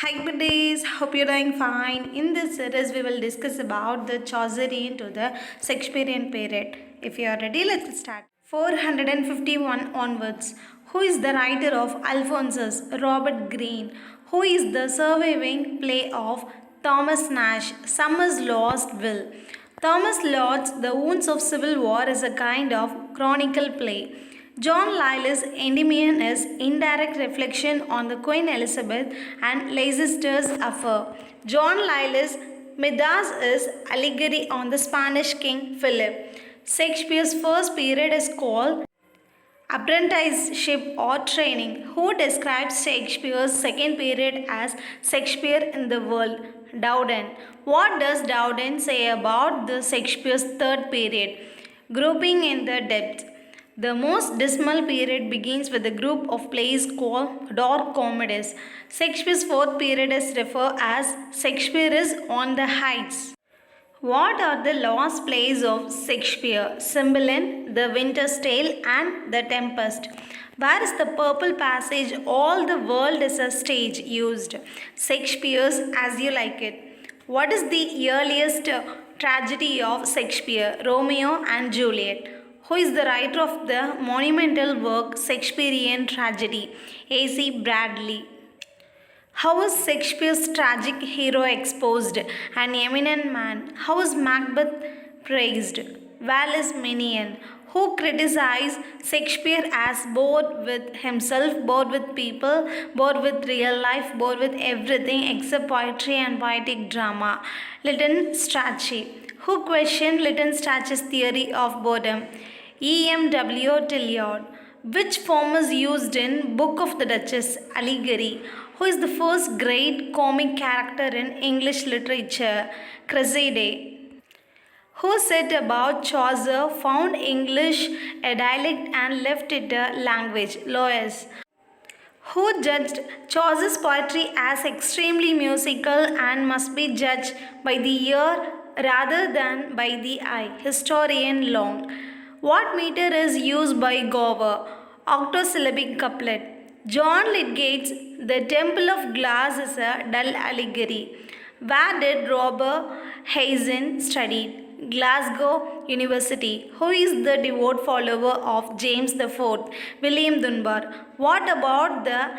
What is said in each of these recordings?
Hi, good days. Hope you're doing fine. In this series, we will discuss about the Chaucerean to the Shakespearean period. If you are ready, let's start. 451 onwards. Who is the writer of Alphonsus? Robert Greene. Who is the surviving play of Thomas Nash? Summer's Lost Will. Thomas Lodge's The Wounds of Civil War is a kind of chronicle play. John Lyle's Endymion is indirect reflection on the Queen Elizabeth and Leicester's affair. John Lyle's Midas is allegory on the Spanish King Philip. Shakespeare's first period is called apprenticeship or training. Who describes Shakespeare's second period as Shakespeare in the world? Dowden. What does Dowden say about the Shakespeare's third period? Grouping in the depth. The most dismal period begins with a group of plays called dark comedies. Shakespeare's fourth period is referred as Shakespeare is on the heights. What are the lost plays of Shakespeare? Cymbeline, The Winter's Tale, and The Tempest. Where is the purple passage? All the world is a stage used. Shakespeare's As You Like It. What is the earliest tragedy of Shakespeare? Romeo and Juliet. Who is the writer of the monumental work Shakespearean tragedy? A.C. Bradley. How is Shakespeare's tragic hero exposed? An eminent man. How is Macbeth praised? Wallace Minion. Who criticized Shakespeare as bored with himself, bored with people, bored with real life, bored with everything except poetry and poetic drama? Lytton Strachey. Who questioned Lytton Strachey's theory of boredom? E.M.W. Tilliard. Which form is used in Book of the Duchess? Allegory. Who is the first great comic character in English literature? Cressida. Who said about Chaucer found English a dialect and left it a language? Lois. Who judged Chaucer's poetry as extremely musical and must be judged by the ear rather than by the eye? Historian Long. What meter is used by Gower? Octosyllabic couplet. John Lydgate's The Temple of Glass is a dull allegory. Where did Robert Hazen study? Glasgow University. Who is the devout follower of James IV? William Dunbar. What about the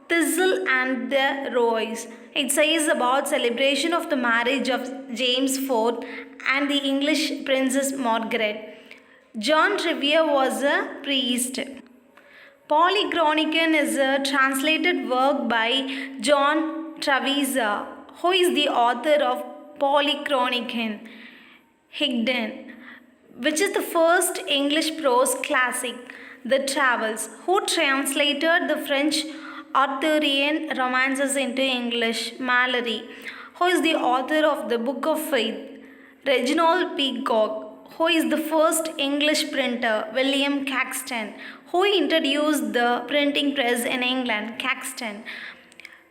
Thistle and the Rose? It says about celebration of the marriage of James IV and the English Princess Margaret. John Trevier was a priest. Polychronicon is a translated work by John Travisa. Who is the author of Polychronicon? Higden. Which is the first English prose classic? The Travels. Who translated the French Arthurian romances into English? Malory. Who is the author of the Book of Faith? Reginald Peacock. Who is the first English printer? William Caxton. Who introduced the printing press in England? Caxton.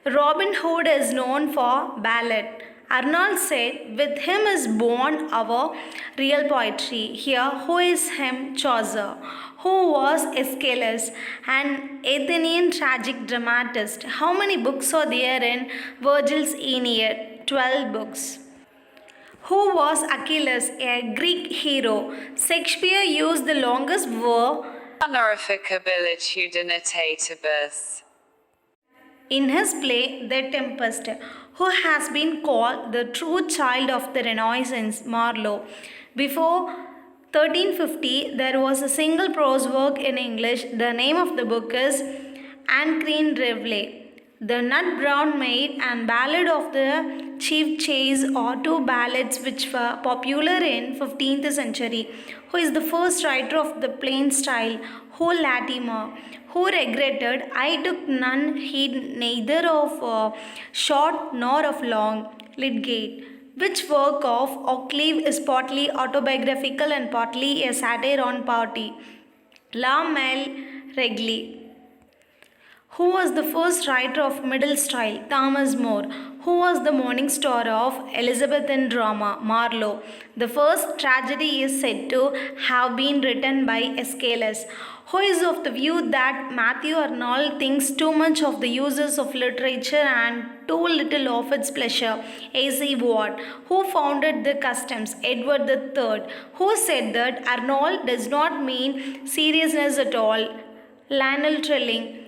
Robin Hood is known for ballad. Arnold said, with him is born our real poetry. Here, who is him? Chaucer. Who was Aeschylus? An Athenian tragic dramatist. How many books are there in Virgil's Aeneid? 12 books. Who was Achilles, a Greek hero? Shakespeare used the longest verb honorificabilitudinetatibus in his play The Tempest. Who has been called the true child of the Renaissance? Marlowe. Before 1350, there was a single prose work in English. The name of the book is Ancrene Reveille. The Nut Brown Maid and Ballad of the Chief Chase are two ballads which were popular in 15th century. Who is the first writer of the plain style? Who Latimer. Who regretted, I took none heed neither of short nor of long? Lydgate. Which work of Occleve is partly autobiographical and partly a satire on poverty? La Mele Regli. Who was the first writer of middle style? Thomas More. Who was the morning star of Elizabethan drama? Marlowe. The first tragedy is said to have been written by Aeschylus. Who is of the view that Matthew Arnold thinks too much of the uses of literature and too little of its pleasure? A.C. Ward. Who founded the customs? Edward III. Who said that Arnold does not mean seriousness at all? Lionel Trilling.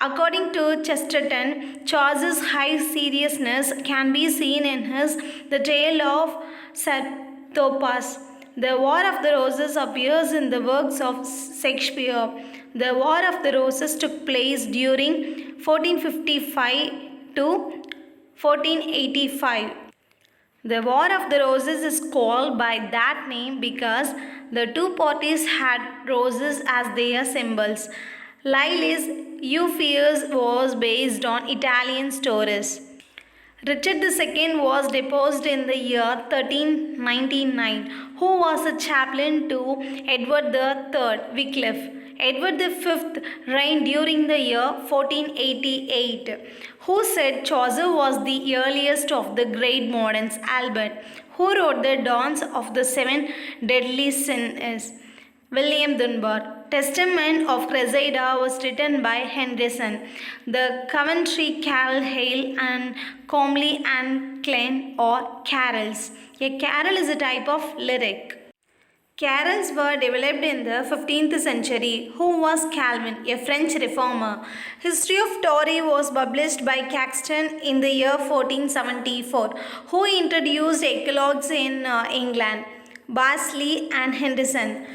According to Chesterton, Chaucer's high seriousness can be seen in his The Tale of Sir The War of the Roses appears in the works of Shakespeare. The War of the Roses took place during 1455 to 1485. The War of the Roses is called by that name because the two parties had roses as their symbols. Lyly's Euphues was based on Italian stories. Richard II was deposed in the year 1399. Who was a chaplain to Edward III? Wycliffe. Edward V reigned during the year 1488. Who said Chaucer was the earliest of the great moderns? Albert. Who wrote the Dance of the Seven Deadly Sins? William Dunbar. Testament of Cressida was written by Henderson. The Coventry Carol Hale and Comely and Klein or carols. A carol is a type of lyric. Carols were developed in the 15th century. Who was Calvin? A French reformer. History of Tory was published by Caxton in the year 1474. Who introduced eclogues in England? Barnsley and Henderson.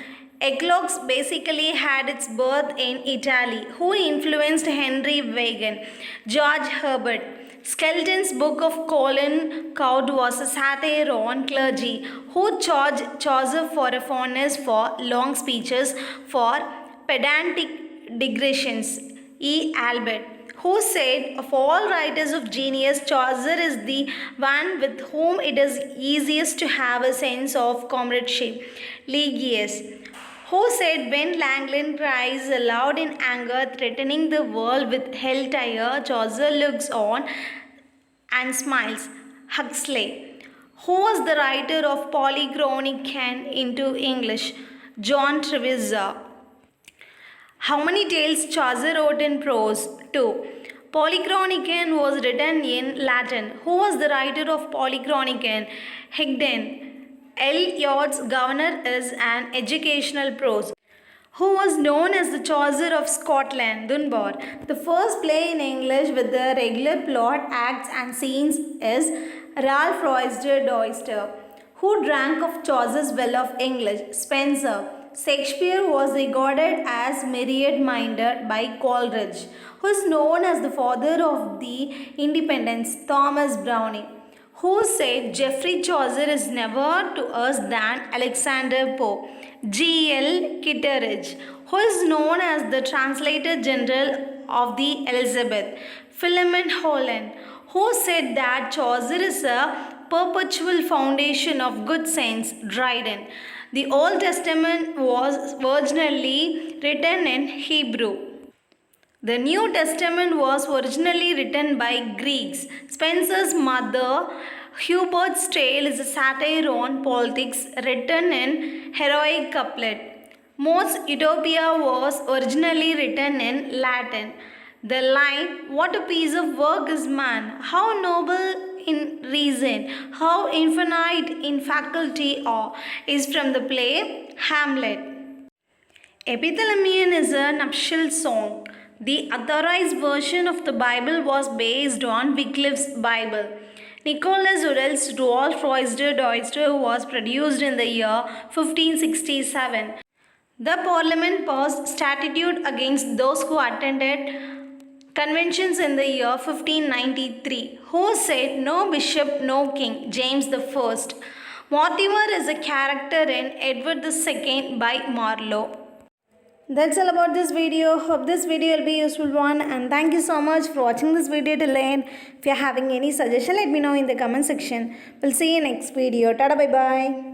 Eclogues basically had its birth in Italy. Who influenced Henry Vaughan? George Herbert. Skelton's Book of Colin Cowd was a satire on clergy. Who charged Chaucer for a fondness for long speeches, for pedantic digressions? E. Albert. Who said, of all writers of genius, Chaucer is the one with whom it is easiest to have a sense of comradeship? Ligius. Who said, when Langland cries aloud in anger, threatening the world with hellfire, Chaucer looks on and smiles? Huxley. Who was the writer of Polychronican into English? John Trevisa. How many tales Chaucer wrote in prose? 2. Polychronican was written in Latin. Who was the writer of Polychronican? Higden. Eliot's Governor is an educational prose. Who was known as the Chaucer of Scotland? Dunbar. The first play in English with the regular plot, acts and scenes is Ralph Roister Doyster. Who drank of Chaucer's well of English? Spenser. Shakespeare was regarded as myriad-minded by Coleridge. Who is known as the father of the independence? Thomas Browne. Who said Geoffrey Chaucer is never to us than Alexander Pope? G.L. Kitteridge. Who is known as the Translator General of the Elizabeth? Philemon Holland. Who said that Chaucer is a perpetual foundation of good saints? Dryden. The Old Testament was originally written in Hebrew. The New Testament was originally written by Greeks. Spencer's Mother, Hubert's Tale, is a satire on politics written in heroic couplet. Mor's Utopia was originally written in Latin. The line, "What a piece of work is man, how noble in reason, how infinite in faculty are," is from the play Hamlet. Epithalamion is a nuptial song. The authorized version of the Bible was based on Wycliffe's Bible. Nicholas Udall's Rolf Roister Doyster was produced in the year 1567. The Parliament passed statute against those who attended conventions in the year 1593. Who said, "No bishop, no king"? James I. Mortimer is a character in Edward II by Marlowe. That's all about this video. Hope this video will be a useful one, and thank you so much for watching this video till the end. If you're having any suggestion, let me know in the comment section. We'll see you next video. Tada, bye bye.